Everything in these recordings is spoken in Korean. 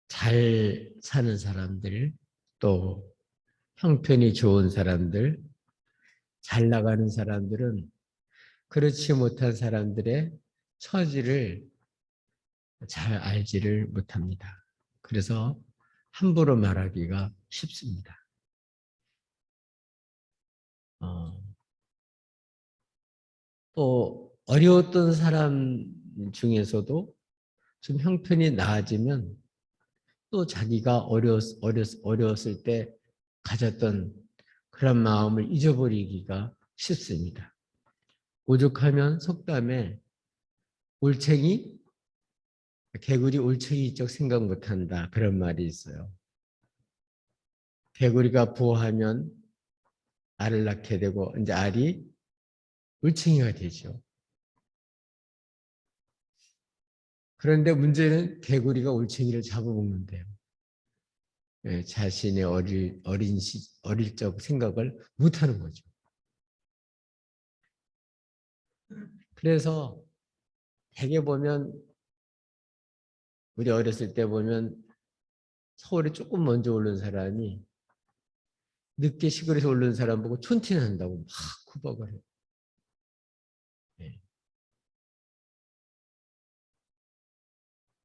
잘 사는 사람들, 또 형편이 좋은 사람들, 잘 나가는 사람들은 그렇지 못한 사람들의 처지를 잘 알지를 못합니다. 그래서 함부로 말하기가 쉽습니다. 또 어려웠던 사람 중에서도 좀 형편이 나아지면 또 자기가 어렸을 때 가졌던 그런 마음을 잊어버리기가 쉽습니다. 오죽하면 속담에 개구리 올챙이적 생각 못한다 그런 말이 있어요. 개구리가 부화하면 알을 낳게 되고 이제 알이 올챙이가 되죠. 그런데 문제는 개구리가 올챙이를 잡아먹는데요. 자신의 어릴 적 생각을 못하는 거죠. 그래서 대개 보면 우리 어렸을 때 보면 서울에 조금 먼저 오른 사람이 늦게 시골에서 오른 사람 보고 촌티난다고 막 구박을 해요. 네.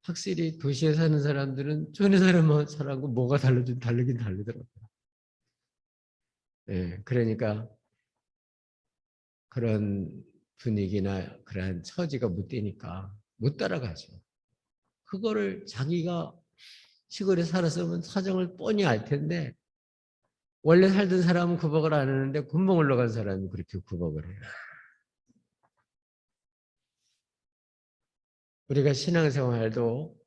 확실히 도시에 사는 사람들은 촌에 사는 사람하고 뭐가 다르긴 다르더라고요. 그러니까 그런 분위기나 그런 처지가 못 되니까 못 따라가죠. 그거를 자기가 시골에 살았으면 사정을 뻔히 알 텐데 원래 살던 사람은 구박을 안 하는데 군복 올라간 사람이 그렇게 구박을 해요. 우리가 신앙생활도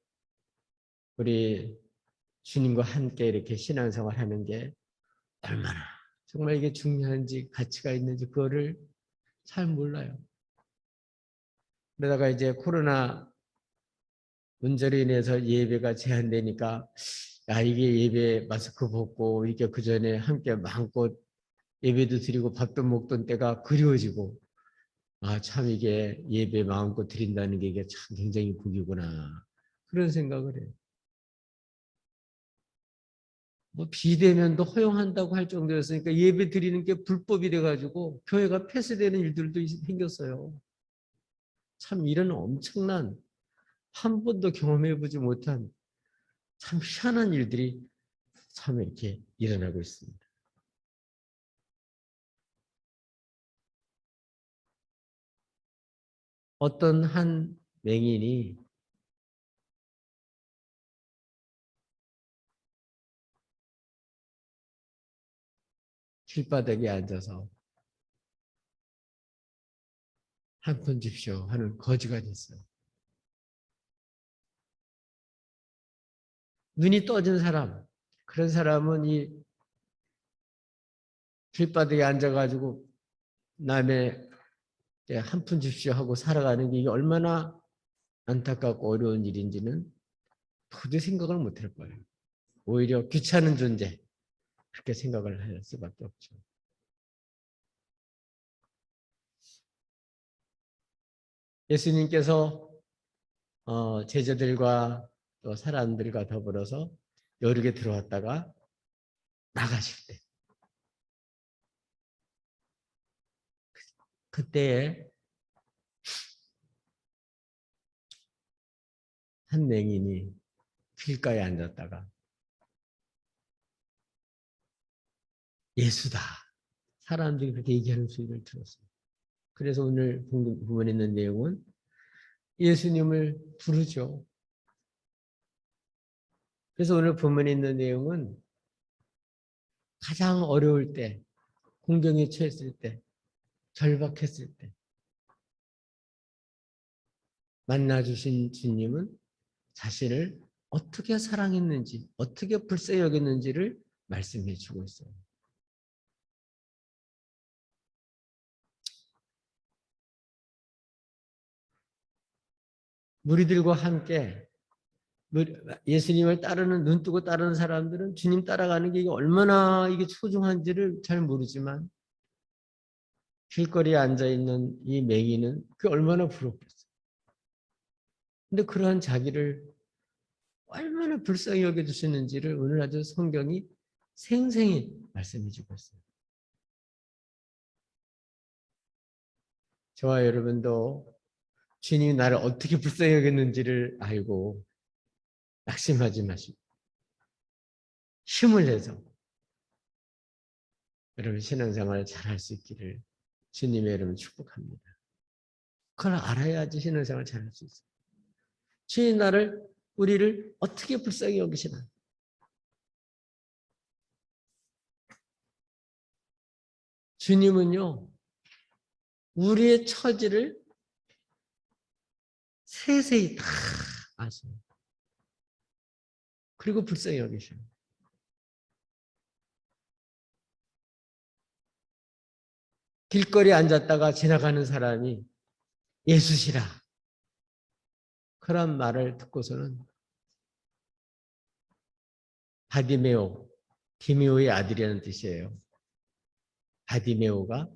우리 주님과 함께 이렇게 신앙생활 하는 게 얼마나 정말 이게 중요한지 가치가 있는지 그거를 잘 몰라요. 그러다가 이제 코로나 문제로 인해서 예배가 제한되니까 야 이게 예배 마스크 벗고 이게 그 전에 함께 마음껏 예배도 드리고 밥도 먹던 때가 그리워지고 아 참 이게 예배 마음껏 드린다는 게 이게 참 굉장히 복이구나 그런 생각을 해요. 뭐 비대면도 허용한다고 할 정도였으니까 예배 드리는 게 불법이 돼가지고 교회가 폐쇄되는 일들도 생겼어요. 참 이런 엄청난 한 번도 경험해보지 못한 참 희한한 일들이 참 이렇게 일어나고 있습니다. 어떤 한 맹인이 길바닥에 앉아서 한 푼 줍쇼 하는 거지가 됐어요. 눈이 떠진 사람, 그런 사람은 이 길바닥에 앉아가지고 남의 한 푼 줍쇼 하고 살아가는 게 이게 얼마나 안타깝고 어려운 일인지는 도저히 생각을 못할 거예요. 오히려 귀찮은 존재 그렇게 생각을 할 수밖에 없죠. 예수님께서 제자들과 또 사람들과 더불어서 여르게 들어왔다가 나가실 때 그때에 한 맹인이 길가에 앉았다가 예수다. 사람들이 그렇게 얘기하는 소리를 들었어요. 그래서 오늘 부분에 있는 내용은 예수님을 부르죠. 그래서 오늘 본문에 있는 내용은 가장 어려울 때, 공경에 처했을 때, 절박했을 때 만나주신 주님은 자신을 어떻게 사랑했는지, 어떻게 불쌍히 여겼는지를 말씀해 주고 있어요. 무리들과 함께 예수님을 따르는 눈 뜨고 따르는 사람들은 주님 따라가는 게 얼마나 이게 소중한지를 잘 모르지만 길거리에 앉아 있는 이 맹인은 그게 얼마나 부럽겠어요. 근데 그러한 자기를 얼마나 불쌍히 여겨주시는지를 오늘 아주 성경이 생생히 말씀해 주고 있어요. 저와 여러분도 주님이 나를 어떻게 불쌍히 여겼는지를 알고 낙심하지 마시고 힘을 내서 여러분 신앙생활을 잘할 수 있기를 주님의 이름으로 축복합니다. 그걸 알아야지 신앙생활을 잘할 수 있어요. 주님 우리를 어떻게 불쌍히 여기시나. 주님은요, 우리의 처지를 세세히 다 아세요. 그리고 불쌍히 여기셔요. 길거리에 앉았다가 지나가는 사람이 예수시라. 그런 말을 듣고서는 바디메오, 디메오의 아들이라는 뜻이에요. 바디메오가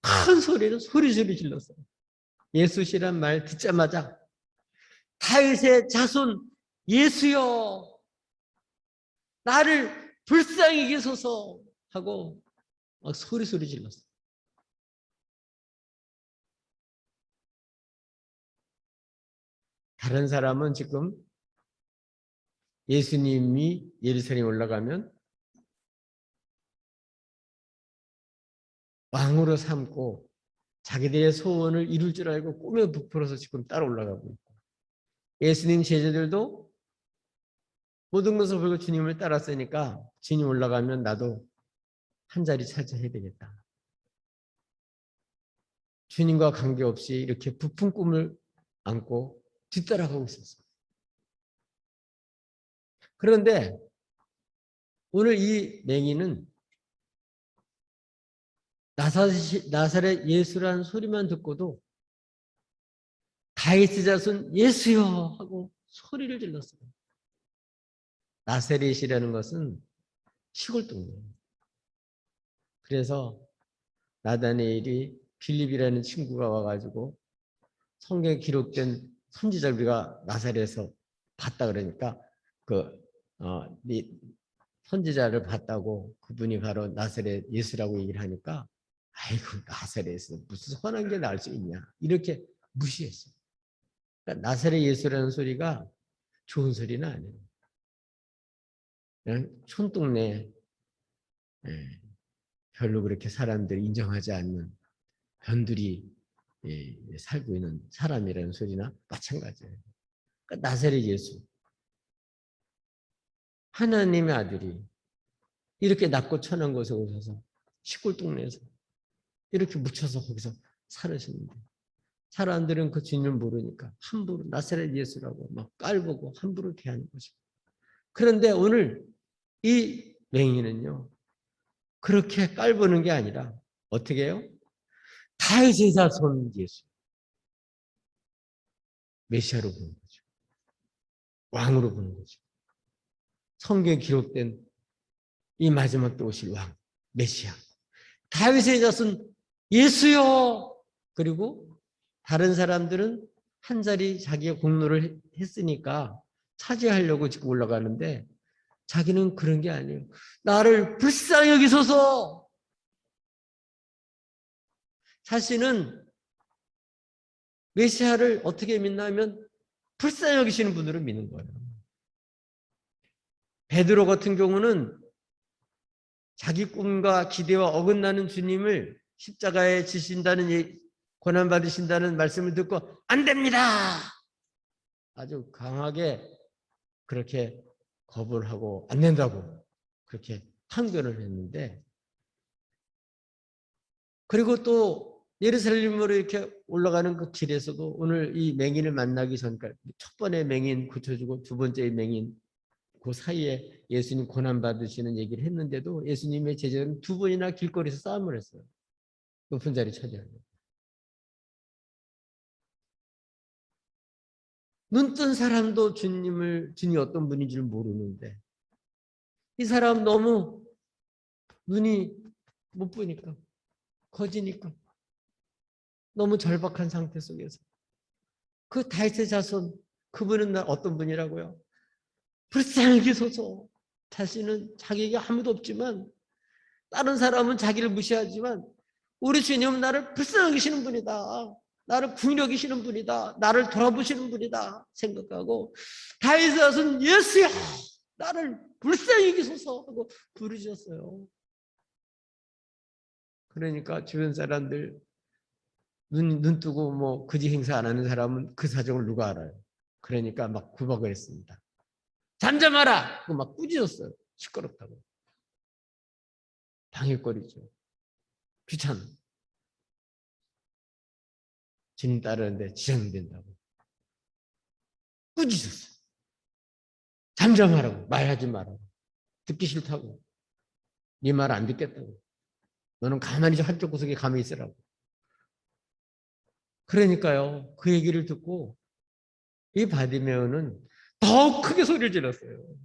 큰 소리로 소리소리 질렀어요. 예수시란 말 듣자마자 다윗의 자손 예수여 나를 불쌍히 여기소서 하고 막 소리소리 질렀어요. 다른 사람은 지금 예수님이 예루살렘에 올라가면 왕으로 삼고 자기들의 소원을 이룰 줄 알고 꿈에 부풀어서 지금 따라 올라가고 있고, 예수님 제자들도 모든 것을 버리고 주님을 따랐으니까 주님 올라가면 나도 한 자리 차지해야 되겠다. 주님과 관계없이 이렇게 부푼 꿈을 안고 뒤따라가고 있었어요. 그런데 오늘 이 맹인은 나사렛 예수라는 소리만 듣고도 다윗의 자손 예수여 하고 소리를 질렀어요. 나사렛이라는 것은 시골 동네예요. 그래서 나다니엘이 빌립이라는 친구가 와가지고 성경에 기록된 선지자를 우리가 나사렛에서 봤다 그러니까 선지자를 봤다고 그분이 바로 나사렛 예수라고 얘기를 하니까 아이고 나사렛에서 무슨 선한 게 나올 수 있냐 이렇게 무시했어요. 그러니까 나사렛 예수라는 소리가 좋은 소리는 아니에요. 그냥 촌동네 별로 그렇게 사람들이 인정하지 않는 변두리 살고 있는 사람이라는 소리나 마찬가지예요. 그러니까 나사렛 예수 하나님의 아들이 이렇게 낮고 천한 곳에 오셔서 시골 동네에서 이렇게 묻혀서 거기서 살으셨는데 사람들은 그 주님을 모르니까 함부로 나사렛 예수라고 막 깔보고 함부로 대하는 거죠. 그런데 오늘 이 맹인은요 그렇게 깔보는 게 아니라 어떻게 해요? 다윗의 자손 예수 메시아로 보는 거죠. 왕으로 보는 거죠. 성경에 기록된 이 마지막 때 오실 왕 메시아 다윗의 자손 예수요. 그리고 다른 사람들은 한 자리 자기가 공로를 했으니까 차지하려고 지금 올라가는데 자기는 그런 게 아니에요. 나를 불쌍히 여기소서. 자신은 메시아를 어떻게 믿나면 불쌍히 여기시는 분으로 믿는 거예요. 베드로 같은 경우는 자기 꿈과 기대와 어긋나는 주님을 십자가에 지신다는 고난받으신다는 말씀을 듣고 안 됩니다. 아주 강하게 그렇게 거부를 하고 안 된다고 그렇게 항변을 했는데 그리고 또 예루살렘으로 이렇게 올라가는 그 길에서도 오늘 이 맹인을 만나기 전까지 첫 번째 맹인 고쳐주고 두 번째 맹인 그 사이에 예수님 고난받으시는 얘기를 했는데도 예수님의 제자들은 두 번이나 길거리에서 싸움을 했어요. 높은 자리 차지하려고. 눈뜬 사람도 주님이 어떤 분인지를 모르는데 이 사람 너무 눈이 못 보니까 거지니까 너무 절박한 상태 속에서 그 다윗의 자손 그분은 어떤 분이라고요? 불쌍히 여기소서. 자신은 자기에게 아무도 없지만, 다른 사람은 자기를 무시하지만, 우리 주님은 나를 불쌍히 여기시는 분이다. 나를 궁히 여기시는 분이다. 나를 돌아보시는 분이다 생각하고, 다윗의 자손 예수야, 나를 불쌍히 여기소서 하고 부르셨어요. 그러니까 주변 사람들 눈 뜨고 뭐 그지 행사 안 하는 사람은 그 사정을 누가 알아요? 그러니까 막 구박을 했습니다. 잠잠하라! 그거 막 꾸짖었어요. 시끄럽다고. 방해거리죠. 귀찮아. 주님 따르는데 지장이 된다고. 꾸짖었어요. 잠잠하라고. 말하지 말라고. 듣기 싫다고. 네 말 안 듣겠다고. 너는 가만히 한쪽 구석에 가만히 있으라고. 그러니까요. 그 얘기를 듣고 이 바디메오는 더 크게 소리를 질렀어요.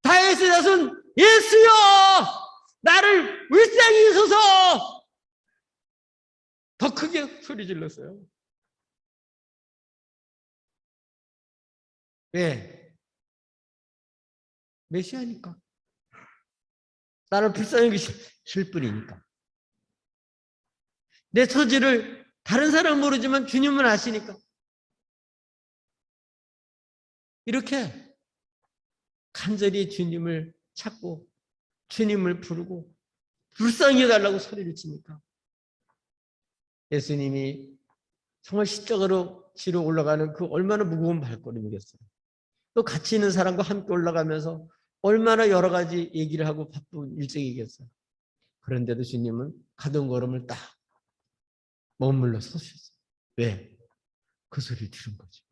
다윗의 자손 예수여, 나를 불쌍히 여기소서. 더 크게 소리 질렀어요. 왜? 메시아니까. 나를 불쌍히 여기실 뿐이니까. 내 처지를 다른 사람은 모르지만 주님은 아시니까. 이렇게 간절히 주님을 찾고 주님을 부르고 불쌍히 해달라고 소리를 치니까 예수님이 정말 십자가로 지러 올라가는 그 얼마나 무거운 발걸음이겠어요. 또 같이 있는 사람과 함께 올라가면서 얼마나 여러 가지 얘기를 하고 바쁜 일정이겠어요. 그런데도 주님은 가던 걸음을 딱 머물러 서셨어요. 왜? 그 소리를 들은 거죠.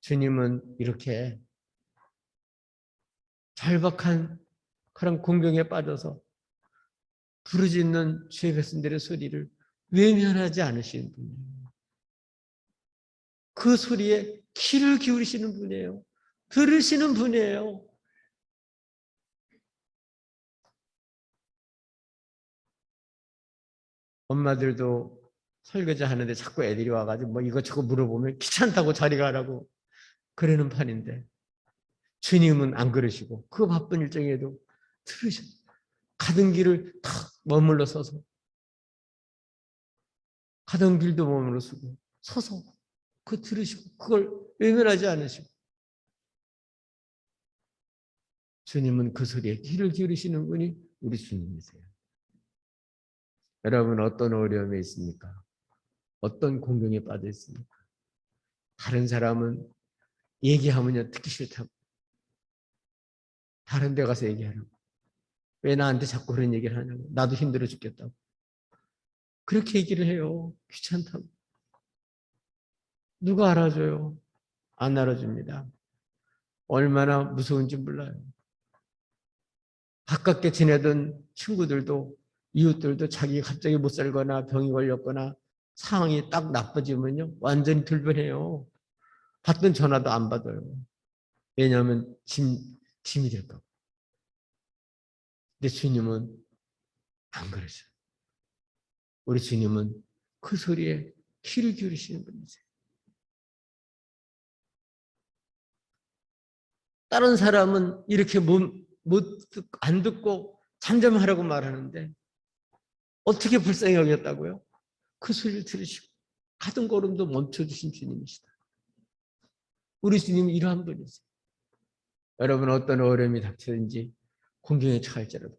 주님은 이렇게 절박한 그런 공경에 빠져서 부르짖는 주의 백성들의 소리를 외면하지 않으시는 분이에요. 그 소리에 귀를 기울이시는 분이에요. 들으시는 분이에요. 엄마들도 설거지 하는데 자꾸 애들이 와가지고 뭐 이것저것 물어보면 귀찮다고 자리 가라고 그러는 판인데 주님은 안 그러시고 그 바쁜 일정에도 들으셔. 가던 길을 탁 머물러 서서 가던 길도 머물러 서서 그 들으시고 그걸 외면하지 않으시고 주님은 그 소리에 귀를 기울이시는 분이 우리 주님이세요. 여러분 어떤 어려움에 있습니까? 어떤 공경에 빠져 있습니까? 다른 사람은 얘기하면요 듣기 싫다고 다른 데 가서 얘기하라고 왜 나한테 자꾸 그런 얘기를 하냐고 나도 힘들어 죽겠다고 그렇게 얘기를 해요. 귀찮다고. 누가 알아줘요? 안 알아줍니다. 얼마나 무서운지 몰라요. 가깝게 지내던 친구들도 이웃들도 자기가 갑자기 못 살거나 병이 걸렸거나 상황이 딱 나빠지면요 완전히 들변해요. 받던 전화도 안 받아요. 왜냐하면 짐이 될까 봐. 근데 주님은 안 그러셔요. 우리 주님은 그 소리에 귀를 기울이시는 분이세요. 다른 사람은 이렇게 안 듣고 잠잠하라고 말하는데 어떻게 불쌍히 여겼다고요? 그 소리를 들으시고 가던 걸음도 멈춰주신 주님이시다. 우리 주님은 이러한 분이세요. 여러분 어떤 어려움이 닥치든지 공경에 처할지라도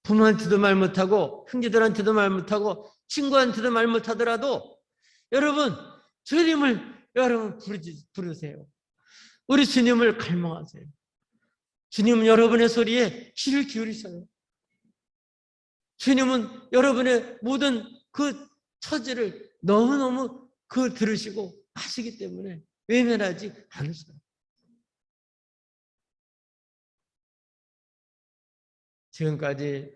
부모한테도 말 못하고 형제들한테도 말 못하고 친구한테도 말 못하더라도 여러분 주님을 여러분 부르세요. 우리 주님을 갈망하세요. 주님은 여러분의 소리에 귀를 기울이셔요. 주님은 여러분의 모든 그 처지를 너무너무 들으시고 아시기 때문에 외면하지 않으셔요. 지금까지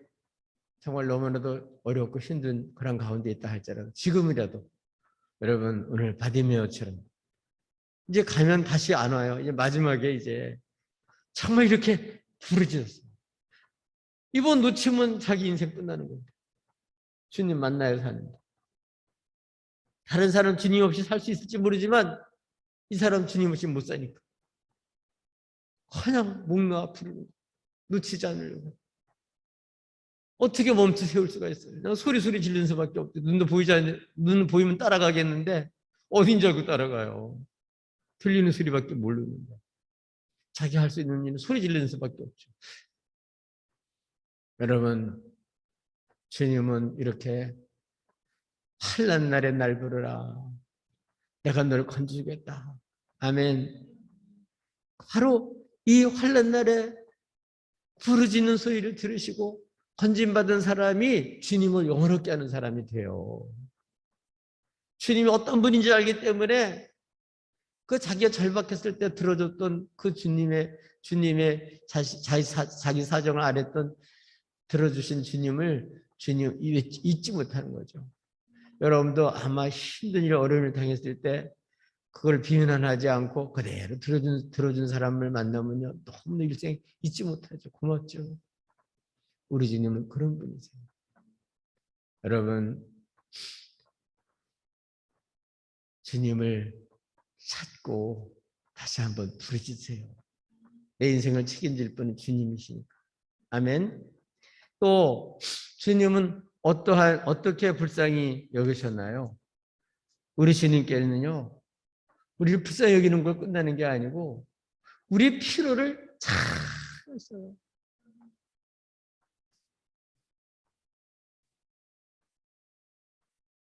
정말 너무나도 어렵고 힘든 그런 가운데 있다 할지라도 지금이라도 여러분 오늘 바디메어처럼 이제 가면 다시 안 와요. 이제 마지막에 이제 정말 이렇게 부르짖었어요. 이번 놓치면 자기 인생 끝나는 겁니다. 주님 만나야 사는데. 다른 사람 주님 없이 살 수 있을지 모르지만 이 사람 주님 없이 못 사니까 그냥 목 놓아 부르고 놓치지 않으려고. 어떻게 멈춰 세울 수가 있어요? 그냥 소리 지르는 수밖에 없죠. 눈 보이면 따라가겠는데 어딘 줄 알고 따라가요. 들리는 소리밖에 모르는데 자기 할 수 있는 일은 소리 지르는 수밖에 없죠. 여러분, 주님은 이렇게 환난 날에 날 부르라. 내가 너를 건져주겠다. 아멘. 바로 이 환난 날에 부르짖는 소리를 들으시고 건진받은 사람이 주님을 영원롭게 하는 사람이 돼요. 주님이 어떤 분인지 알기 때문에 그 자기가 절박했을 때 들어줬던 그 주님의 자기 사정을 알았던 들어주신 주님을 주님 잊지 못하는 거죠. 여러분도 아마 힘든 일, 어려움을 당했을 때 그걸 비난하지 않고 그대로 들어준 사람을 만나면요 너무 일생 잊지 못하죠. 고맙죠. 우리 주님은 그런 분이세요. 여러분, 주님을 찾고 다시 한번 부르짖으세요. 내 인생을 책임질 분은 주님이시니까. 아멘. 또 주님은 어떻게 불쌍히 여기셨나요? 우리 주님께는요, 우리를 불쌍히 여기는 걸 끝나는 게 아니고 우리의 필요를 잘 아셔요.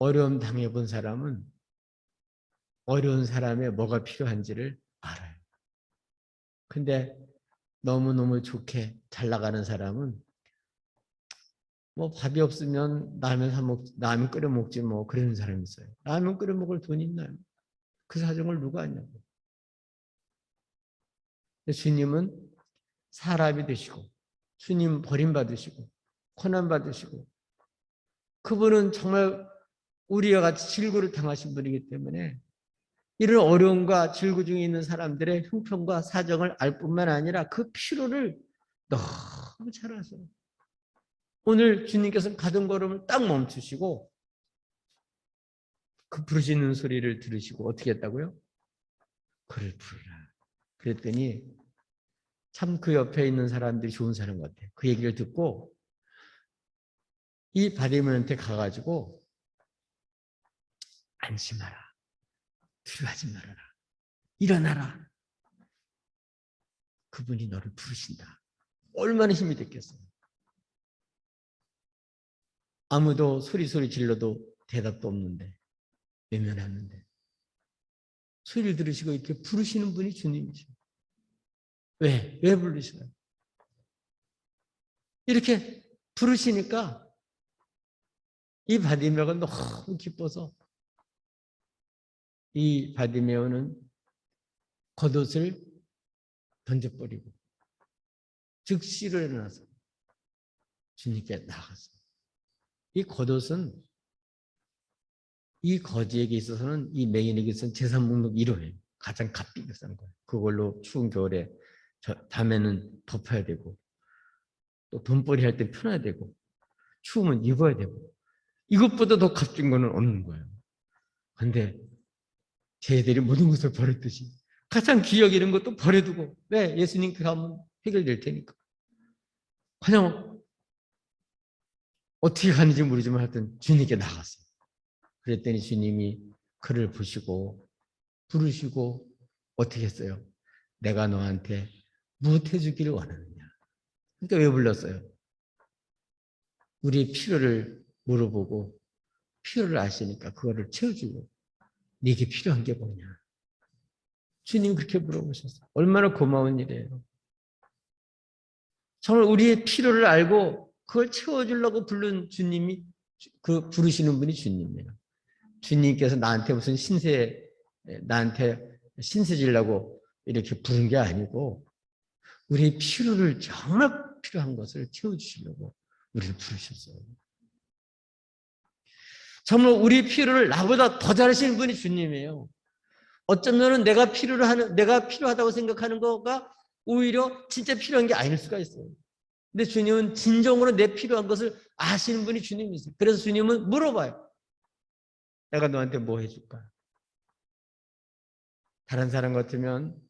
어려움 당해본 사람은 어려운 사람의 뭐가 필요한지를 알아요. 근데 너무너무 좋게 잘 나가는 사람은 뭐 밥이 없으면 라면 끓여 먹지 뭐 그러는 사람이 있어요. 라면 끓여 먹을 돈이 있나요? 그 사정을 누가 아냐고. 주님은 사람이 되시고 주님 버림받으시고 고난받으시고 그분은 정말 우리와 같이 질고를 당하신 분이기 때문에 이런 어려움과 질고 중에 있는 사람들의 형편과 사정을 알 뿐만 아니라 그 필요를 너무 잘 아세요. 오늘 주님께서는 가던 걸음을 딱 멈추시고 그 부르시는 소리를 들으시고 어떻게 했다고요? 그를 부르라. 그랬더니 참 그 옆에 있는 사람들이 좋은 사람 같아요. 그 얘기를 듣고 이 바디맨한테 가가지고 안심하라. 두려워하지 말아라. 일어나라. 그분이 너를 부르신다. 얼마나 힘이 됐겠어요. 아무도 소리 질러도 대답도 없는데 외면하는데 소리를 들으시고 이렇게 부르시는 분이 주님이죠. 왜 부르셔요? 이렇게 부르시니까 이 바디메오가 너무 기뻐서 이 바디메오는 겉옷을 던져버리고 즉시로 일어나서 주님께 나갔어요. 이 겉옷은 이 거지에게 있어서는 이 맹인에게 있어서는 재산 목록 1호예요. 가장 값비 비싼 거예요. 그걸로 추운 겨울에 밤에는 덮어야 되고 또 돈벌이 할 때 편해야 되고 추우면 입어야 되고 이것보다 더 값진 거는 없는 거예요. 그런데 쟤들이 모든 것을 버렸듯이 가장 귀하게 이런 것도 버려두고 왜? 예수님께 가면 해결될 테니까 그냥 어떻게 가는지 모르지만 하여튼 주님께 나갔어요. 그랬더니 주님이 그를 보시고 부르시고 어떻게 했어요? 내가 너한테 무엇 해주기를 원하느냐. 그러니까 왜 불렀어요? 우리의 필요를 물어보고 필요를 아시니까 그거를 채워주고 네게 필요한 게 뭐냐. 주님 그렇게 물어보셨어요. 얼마나 고마운 일이에요. 정말 우리의 필요를 알고 그걸 채워주려고 부른 주님이 그 부르시는 분이 주님이에요. 주님께서 나한테 신세 지려고 이렇게 부른 게 아니고 우리의 필요를 정말 필요한 것을 채워주시려고 우리를 부르셨어요. 정말 우리 필요를 나보다 더 잘하시는 분이 주님이에요. 어쩌면 내가 필요하다고 생각하는 거가 오히려 진짜 필요한 게 아닐 수가 있어요. 근데 주님은 진정으로 내 필요한 것을 아시는 분이 주님이세요. 그래서 주님은 물어봐요. 내가 너한테 뭐 해줄까? 다른 사람 같으면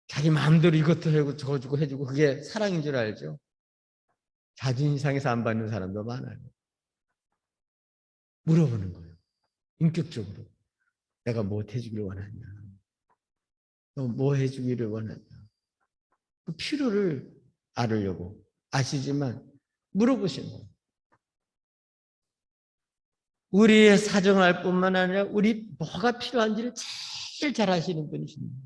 자기 마음대로 이것도 해주고 저거 주고 해주고 그게 사랑인 줄 알죠? 자존심 상해서 안 받는 사람도 많아요. 물어보는 거예요. 인격적으로. 내가 뭐 해주기를 원하냐? 너 뭐 해주기를 원하냐? 그 필요를 알으려고 아시지만 물어보시는 거예요. 우리의 사정을 알 뿐만 아니라 우리 뭐가 필요한지를 제일 잘 아시는 분이십니다.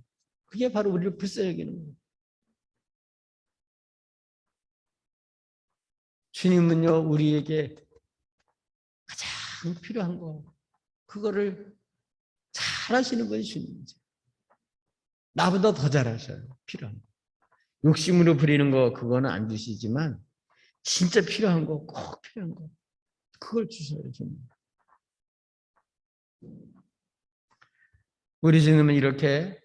그게 바로 우리를 불쌍히 여기는 거예요. 주님은요, 우리에게 가장 필요한 거, 그거를 잘 아시는 분이 주님이죠. 나보다 더 잘 아셔요. 필요한 거. 욕심으로 부리는 거, 그거는 안 주시지만, 진짜 필요한 거, 꼭 필요한 거, 그걸 주셔요, 주님. 우리 주님은 이렇게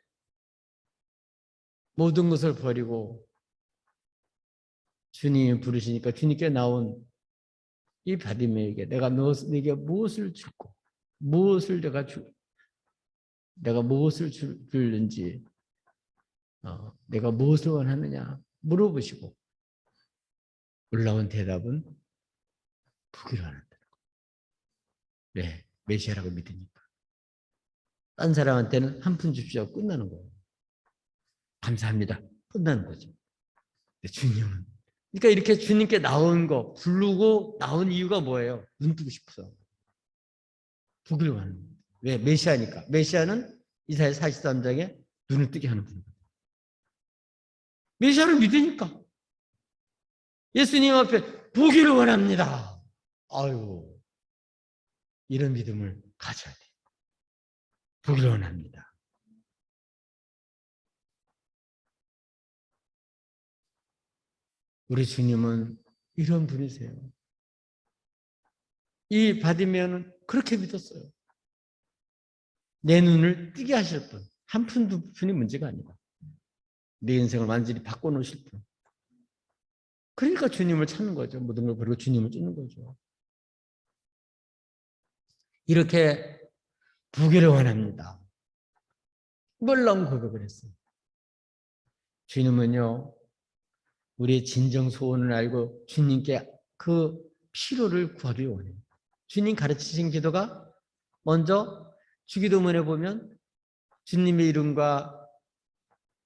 모든 것을 버리고 주님이 부르시니까 주님께 나온 이 바디메에게 내가 너에게 무엇을 줄고 무엇을 내가 무엇을 줄는지 내가 무엇을 원하느냐 물어보시고 올라온 대답은 부기를 원한다는 거예요. 네, 메시아라고 믿으니까. 딴 사람한테는 한 푼 줍시오. 끝나는 거예요. 감사합니다. 끝나는 거죠. 근데 주님은 그러니까 이렇게 주님께 나온 거 부르고 나온 이유가 뭐예요? 눈 뜨고 싶어서. 부기를 원하는 거예요. 왜? 메시아니까. 메시아는 이사야 43장에 눈을 뜨게 하는 분이거든요. 메시아를 믿으니까. 예수님 앞에 보기를 원합니다. 아유, 이런 믿음을 가져야 돼요. 보기를 원합니다. 우리 주님은 이런 분이세요. 이 바디메오는 그렇게 믿었어요. 내 눈을 뜨게 하실 분. 한 푼, 두 푼이 문제가 아니다. 내 인생을 완전히 바꿔놓으실 분. 그러니까 주님을 찾는 거죠. 모든 걸 버리고 주님을 쫓는 거죠. 이렇게 보기를 원합니다. 놀라운 고백을 했어요. 주님은요, 우리의 진정 소원을 알고 주님께 그 필요를 구하기 원해요. 주님 가르치신 기도가 먼저 주기도문에 보면 주님의 이름과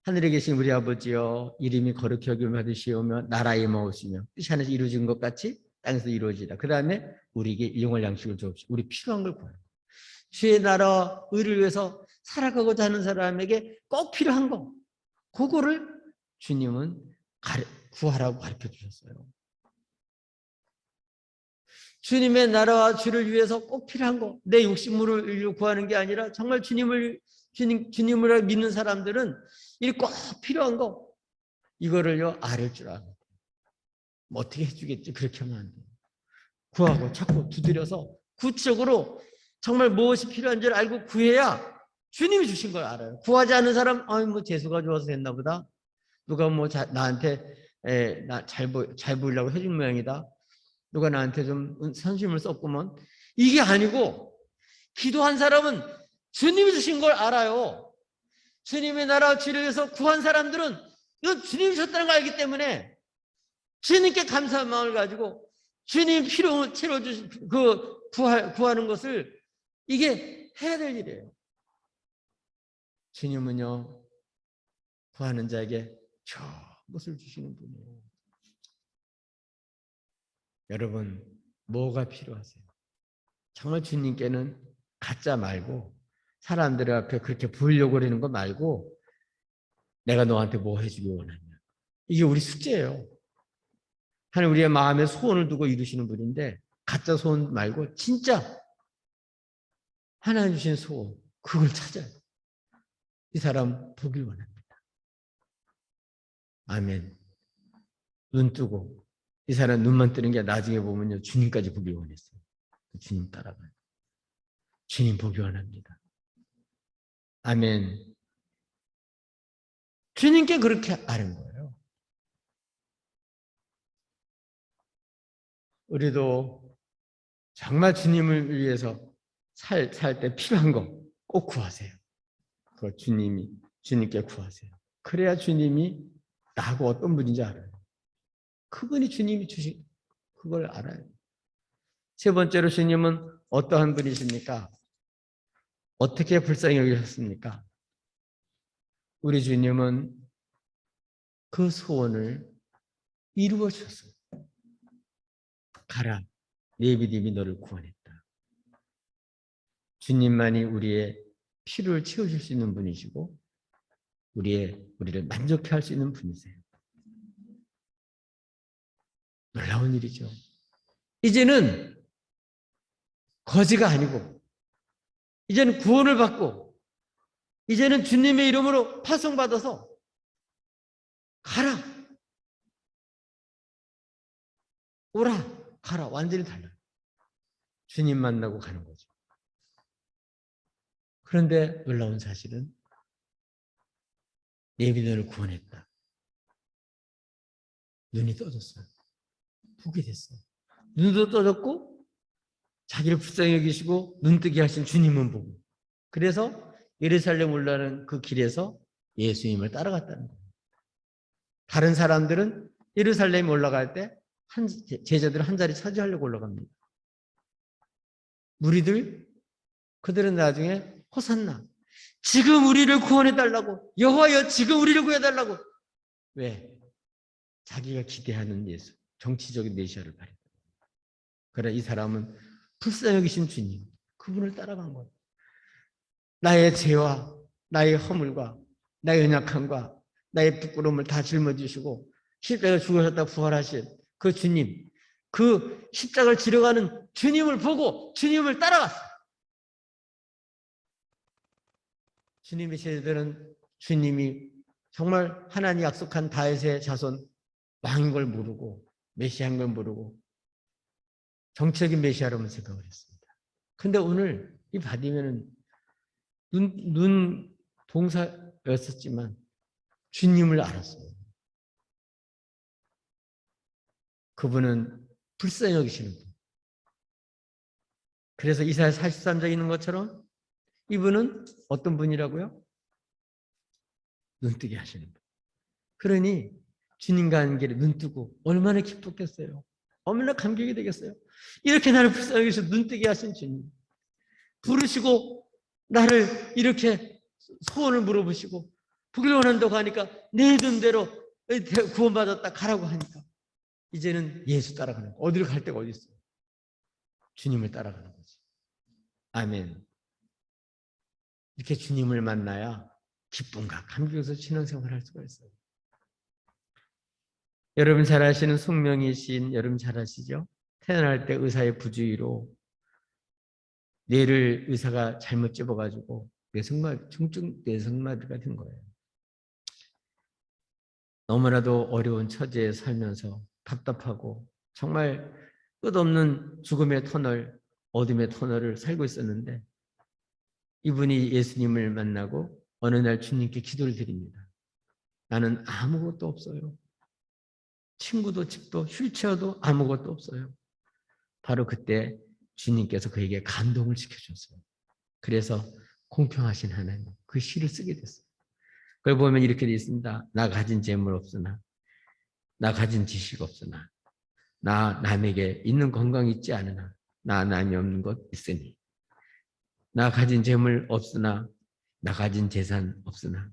하늘에 계신 우리 아버지여 이름이 거룩히 여김을 받으시오며 나라의 임하오시며 뜻이 하늘에서 이루어진 것 같이 땅에서 이루어지라. 그 다음에 우리에게 일용할 양식을 주옵시고 우리 필요한 걸 구하라. 주의 나라 의를 위해서 살아가고자 하는 사람에게 꼭 필요한 거 그거를 주님은 구하라고 가르쳐 주셨어요. 주님의 나라와 주를 위해서 꼭 필요한 거 내 욕심으로 구하는 게 아니라 정말 주님을 믿는 사람들은 이 꼭 필요한 거 이거를요 알을 줄 알아요. 뭐 어떻게 해주겠지 그렇게 하면 안 돼요. 구하고 자꾸 두드려서 구체적으로 정말 무엇이 필요한지를 알고 구해야 주님이 주신 걸 알아요. 구하지 않는 사람 뭐 재수가 좋아서 됐나 보다. 누가 뭐 나한테 나 잘 보이려고 해준 모양이다. 누가 나한테 좀 선심을 썼구먼. 이게 아니고 기도한 사람은 주님이 주신 걸 알아요. 주님의 나라와 주를 위해서 구한 사람들은 이거 주님이 주셨다는 걸 알기 때문에 주님께 감사한 마음을 가지고 주님 필요 채워주신 그 구하는 것을 이게 해야 될 일이에요. 주님은요 구하는 자에게 저 것을 주시는 분이에요. 여러분 뭐가 필요하세요? 정말 주님께는 가짜 말고 사람들 앞에 그렇게 보이려고 그러는 거 말고 내가 너한테 뭐 해주기 원하냐. 이게 우리 숙제예요. 하나님 우리의 마음에 소원을 두고 이루시는 분인데 가짜 소원 말고 진짜 하나님 주신 소원 그걸 찾아요. 이 사람 보길 원합니다. 아멘. 눈 뜨고 이 사람 눈만 뜨는 게 나중에 보면요 주님까지 보길 원했어요. 주님 따라가요. 주님 보기 원합니다. 아멘. 주님께 그렇게 아는 거예요. 우리도 정말 주님을 위해서 살 때 필요한 거 꼭 구하세요. 그거 주님께 구하세요. 그래야 주님이 나하고 어떤 분인지 알아요. 그분이 주님이 주신 그걸 알아요. 세 번째로 주님은 어떠한 분이십니까? 어떻게 불쌍히 여기셨습니까? 우리 주님은 그 소원을 이루어 주셨어요. 가라, 내 믿음이 너를 구원했다. 주님만이 우리의 필요를 채워줄 수 있는 분이시고 우리를 만족해 할 수 있는 분이세요. 놀라운 일이죠. 이제는 거지가 아니고 이제는 구원을 받고 이제는 주님의 이름으로 파송받아서 가라, 오라, 가라. 완전히 달라요. 주님 만나고 가는 거죠. 그런데 놀라운 사실은 내 믿음을 구원했다. 눈이 떠졌어요. 보게 됐어요. 눈도 떠졌고 자기를 불쌍히 여기시고 눈뜨게 하신 주님은 보고, 그래서 예루살렘 올라가는 그 길에서 예수님을 따라갔다는 거예요. 다른 사람들은 예루살렘 올라갈 때 제자들은 한 자리 차지하려고 올라갑니다. 무리들, 그들은 나중에 호산나, 지금 우리를 구원해달라고, 여호와여 지금 우리를 구해달라고. 왜? 자기가 기대하는 예수, 정치적인 메시아를 바랬다. 그러나 이 사람은 불쌍히 여기신 주님, 그분을 따라간 거예요. 나의 죄와 나의 허물과 나의 연약함과 나의 부끄러움을 다 짊어지시고 십자가에 죽으셨다 부활하신 그 주님, 그 십자가를 지려가는 주님을 보고 주님을 따라갔어요. 주님의 제자들은 주님이 정말 하나님이 약속한 다윗의 자손 왕인 걸 모르고 메시아인 걸 모르고 정치적인 메시아로만 생각을 했습니다. 근데 오늘 이 바디메는 눈 동사였었지만 주님을 알았어요. 그분은 불쌍히 여기시는 분. 그래서 이사야 43장에 있는 것처럼 이분은 어떤 분이라고요? 눈뜨게 하시는 분. 그러니 주님과 하는 길에 눈뜨고 얼마나 기뻤겠어요. 얼마나 감격이 되겠어요. 이렇게 나를 불쌍히 여기셔서 눈뜨게 하신 주님, 부르시고 나를 이렇게 소원을 물어보시고 보길 원한다고 하니까 내 눈대로 구원받았다 가라고 하니까 이제는 예수 따라가는 거예요. 어디를 갈 데가 어디 있어요? 주님을 따라가는 거지. 아멘. 이렇게 주님을 만나야 기쁨과 감격에서 신앙생활을 할 수가 있어요. 여러분 잘 아시는 숙명의 시인 여러분 잘 아시죠? 태어날 때 의사의 부주의로 뇌를 의사가 잘못 집어가지고 중증 뇌성마비가 된 거예요. 너무나도 어려운 처지에 살면서 답답하고 정말 끝없는 죽음의 터널, 어둠의 터널을 살고 있었는데 이분이 예수님을 만나고 어느 날 주님께 기도를 드립니다. 나는 아무것도 없어요. 친구도 집도 휠체어도 아무것도 없어요. 바로 그때 주님께서 그에게 감동을 시켜줬어요. 그래서 공평하신 하나님, 그 시를 쓰게 됐어요. 그걸 보면 이렇게 되어 있습니다. 나 가진 재물 없으나, 나 가진 지식 없으나, 나 남에게 있는 건강 있지 않으나, 나 남이 없는 것 있으니, 나 가진 재물 없으나, 나 가진 재산 없으나,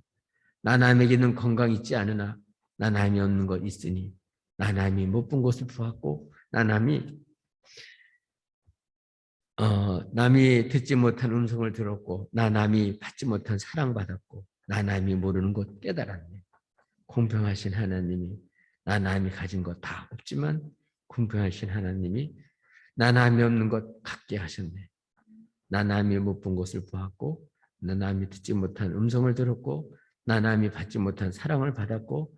나 남에게 있는 건강 있지 않으나, 나 남이 없는 것 있으니, 나 남이 못 본 것을 보았고, 나 남이 남이 듣지 못한 음성을 들었고 나 남이 받지 못한 사랑받았고 나 남이 모르는 것 깨달았네. 공평하신 하나님이 나 남이 가진 것 다 없지만 공평하신 하나님이 나 남이 없는 것 갖게 하셨네. 나 남이 못 본 것을 보았고 나 남이 듣지 못한 음성을 들었고 나 남이 받지 못한 사랑을 받았고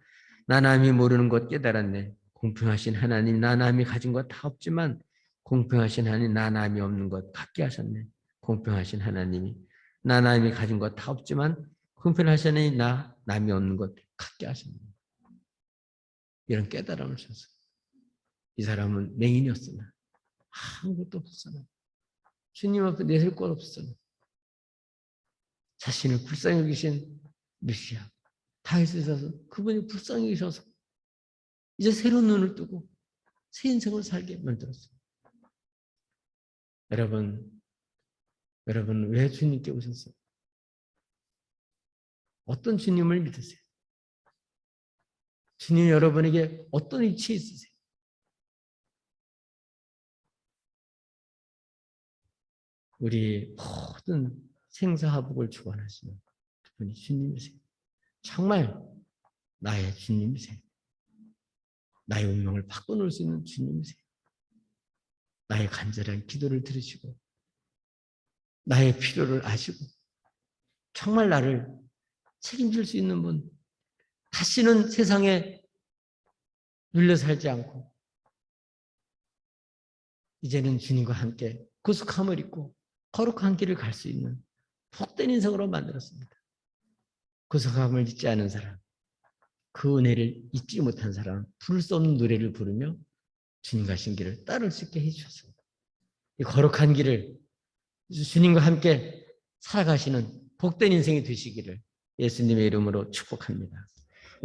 나 남이 모르는 것 깨달았네. 공평하신 하나님 나 남이 가진 것 다 없지만 공평하신 하나님 나 남이 없는 것 갖게 하셨네. 공평하신 하나님이 나 남이 가진 것 다 없지만 공평하신 하나님 나 남이 없는 것 갖게 하셨네. 이런 깨달음을 줬어요. 이 사람은 맹인이었으나 아무것도 없었나 주님 앞에 내설 것 없어. 자신을 불쌍히 여기신 메시아 다윗에 있어서 그분이 불쌍히 여기셔서 이제 새로운 눈을 뜨고 새 인생을 살게 만들었어요. 여러분 왜 주님께 오셨어요? 어떤 주님을 믿으세요? 주님 여러분에게 어떤 위치에 있으세요? 우리 모든 생사화복을 주관하시는 그분이 주님이세요. 정말 나의 주님이세요. 나의 운명을 바꿔놓을 수 있는 주님이세요. 나의 간절한 기도를 들으시고 나의 필요를 아시고 정말 나를 책임질 수 있는 분, 다시는 세상에 눌려 살지 않고 이제는 주님과 함께 구속함을 입고 거룩한 길을 갈 수 있는 복된 인생으로 만들었습니다. 구속함을 잊지 않은 사람, 그 은혜를 잊지 못한 사람, 부를 수 없는 노래를 부르며 주님 가신 길을 따를 수 있게 해주셨습니다. 이 거룩한 길을 주님과 함께 살아가시는 복된 인생이 되시기를 예수님의 이름으로 축복합니다.